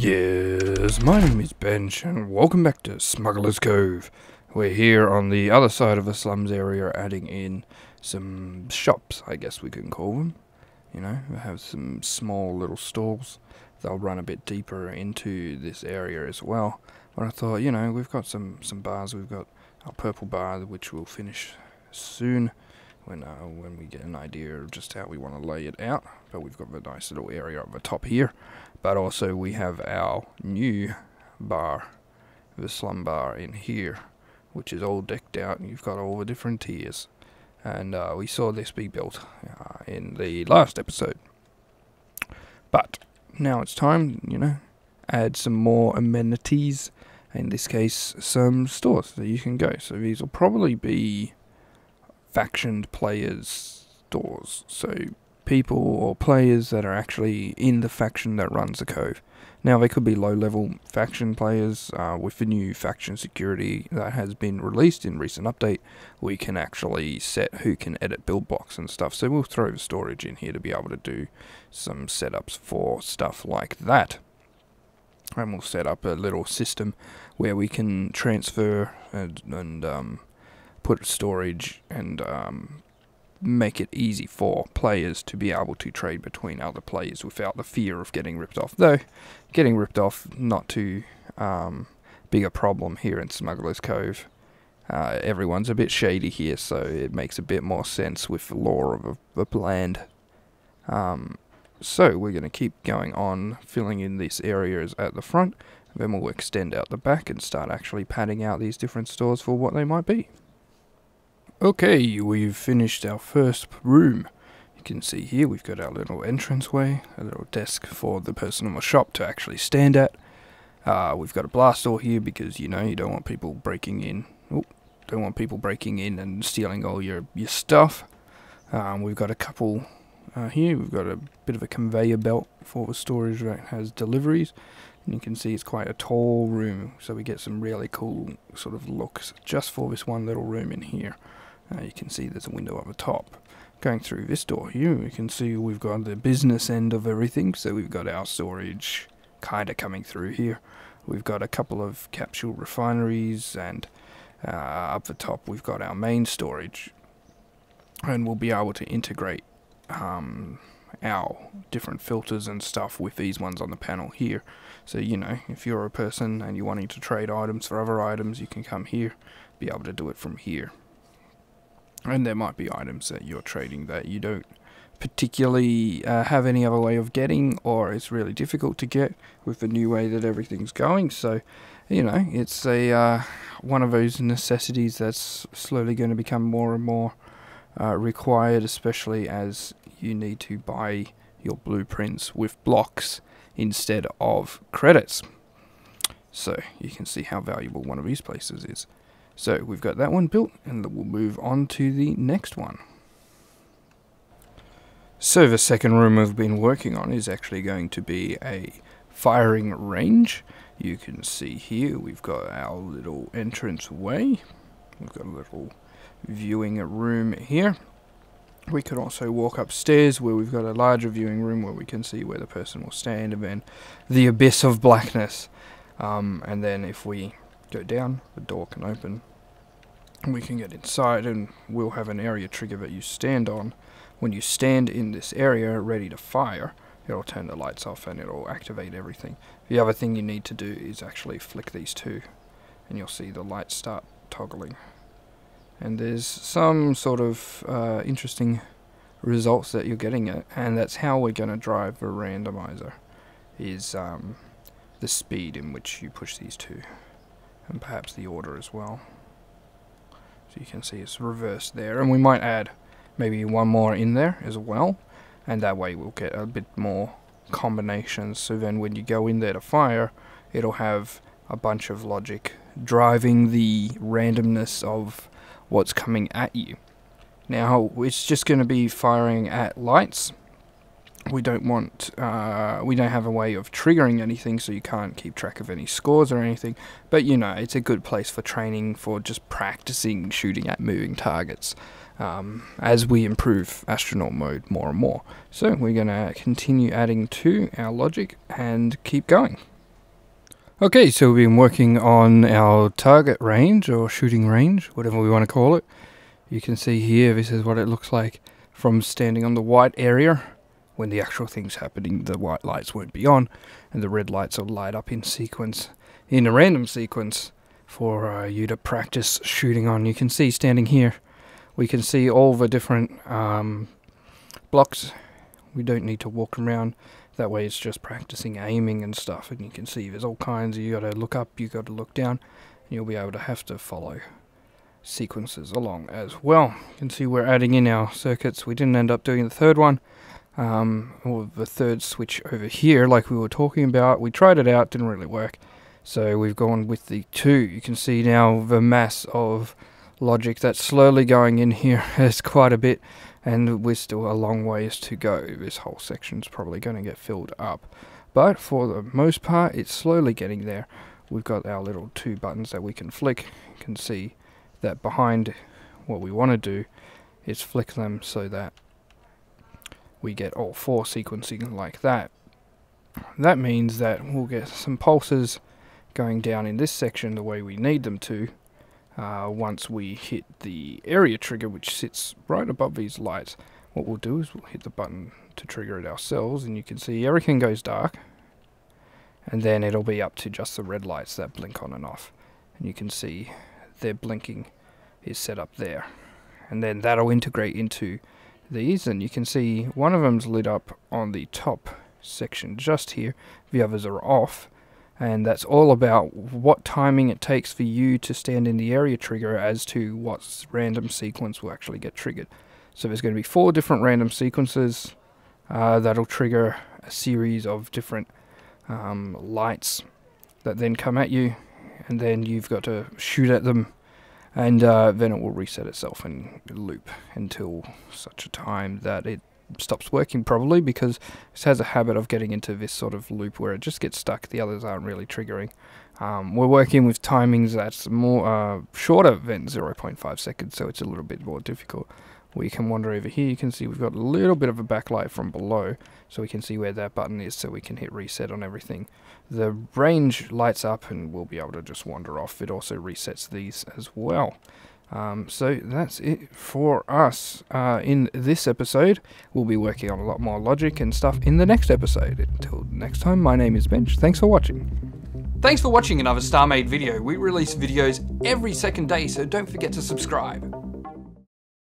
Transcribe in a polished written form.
Yes, my name is Bench, and welcome back to Smuggler's Cove. We're here on the other side of the slums area, adding in some shops, I guess we can call them. You know, we have some small little stalls. They'll run a bit deeper into this area as well. But I thought, you know, we've got some bars. We've got our purple bar, which we'll finish soon when we get an idea of just how we want to lay it out. But we've got the nice little area at the top here. But also we have our new bar, the slum bar in here, which is all decked out, and you've got all the different tiers. And we saw this be built in the last episode. But now it's time, you know, add some more amenities. In this case, some stores that you can go. So these will probably be factioned players' stores. So people or players that are actually in the faction that runs the cove. Now they could be low-level faction players. With the new faction security that has been released in recent update, we can actually set who can edit build blocks and stuff. So we'll throw the storage in here to be able to do some setups for stuff like that. And we'll set up a little system where we can transfer and put storage and make it easy for players to be able to trade between other players without the fear of getting ripped off. Though, getting ripped off not too big a problem here in Smuggler's Cove. Everyone's a bit shady here, so it makes a bit more sense with the lore of the land. So we're going to keep going on filling in these areas at the front, then we'll extend out the back and start actually padding out these different stores for what they might be. Okay, we've finished our first room. You can see here we've got our little entranceway, a little desk for the person in the shop to actually stand at. We've got a blast door here because, you know, you don't want people breaking in. And stealing all your stuff. We've got a couple here. We've got a bit of a conveyor belt for the storage that has deliveries. And you can see it's quite a tall room, so we get some really cool sort of looks just for this one little room in here. You can see there's a window at the top. Going through this door here, we can see we've got the business end of everything, so we've got our storage kind of coming through here. We've got a couple of capsule refineries, and up the top we've got our main storage. And we'll be able to integrate our different filters and stuff with these ones on the panel here. So, you know, if you're a person and you're wanting to trade items for other items, you can come here, be able to do it from here. And there might be items that you're trading that you don't particularly have any other way of getting, or it's really difficult to get with the new way that everything's going. So, you know, it's a one of those necessities that's slowly going to become more and more required, especially as you need to buy your blueprints with blocks instead of credits. So you can see how valuable one of these places is. So we've got that one built, and we'll move on to the next one. So the second room we've been working on is actually going to be a firing range. You can see here we've got our little entrance way. We've got a little viewing room here. We could also walk upstairs where we've got a larger viewing room where we can see where the person will stand, and then the abyss of blackness. And then if we go down, the door can open, and we can get inside, and we'll have an area trigger that you stand on. When you stand in this area ready to fire, it'll turn the lights off and it'll activate everything. The other thing you need to do is actually flick these two, and you'll see the lights start toggling. And there's some sort of interesting results that you're getting at, and that's how we're going to drive the randomizer, is the speed in which you push these two, and perhaps the order as well. So you can see it's reversed there, and we might add maybe one more in there as well, and that way we'll get a bit more combinations. So then when you go in there to fire, it'll have a bunch of logic driving the randomness of what's coming at you. Now it's just going to be firing at lights. We don't want, we don't have a way of triggering anything, so you can't keep track of any scores or anything. But you know, it's a good place for training, for just practicing shooting at moving targets. As we improve astronaut mode more and more. So we're going to continue adding to our logic and keep going. Okay, so we've been working on our target range or shooting range, whatever we want to call it. You can see here, this is what it looks like from standing on the white area. When the actual thing's happening, the white lights won't be on, and the red lights will light up in sequence, in a random sequence, for you to practice shooting on. You can see standing here, we can see all the different blocks. We don't need to walk around. That way it's just practicing aiming and stuff, and you can see there's all kinds. You got to look up, you got to look down, and you'll be able to have to follow sequences along as well. You can see we're adding in our circuits. We didn't end up doing the third one, or the third switch over here like we were talking about. We tried it out, didn't really work, so we've gone with the two. You can see now the mass of logic that's slowly going in here is quite a bit, and we're still a long ways to go. This whole section's probably going to get filled up, but for the most part it's slowly getting there. We've got our little two buttons that we can flick. You can see that behind what we want to do is flick them so that we get all four sequencing like that. That means that we'll get some pulses going down in this section the way we need them to. Once we hit the area trigger, which sits right above these lights, what we'll do is we'll hit the button to trigger it ourselves, and you can see everything goes dark, and then it'll be up to just the red lights that blink on and off, and you can see their blinking is set up there, and then that'll integrate into these, and you can see one of them's lit up on the top section just here, the others are off. And that's all about what timing it takes for you to stand in the area trigger as to what random sequence will actually get triggered. So there's going to be 4 different random sequences that'll trigger a series of different lights that then come at you, and then you've got to shoot at them, and then it will reset itself and loop until such a time that it stops working, probably because it has a habit of getting into this sort of loop where it just gets stuck. The others aren't really triggering. We're working with timings that's more shorter than 0.5 seconds, so it's a little bit more difficult. We can wander over here. You can see we've got a little bit of a backlight from below, so we can see where that button is, so we can hit reset on everything. The range lights up and we'll be able to just wander off. It also resets these as well. So that's it for us in this episode. We'll be working on a lot more logic and stuff in the next episode. Until next time, my name is Bench. Thanks for watching. Thanks for watching another StarMade video. We release videos every second day, so don't forget to subscribe.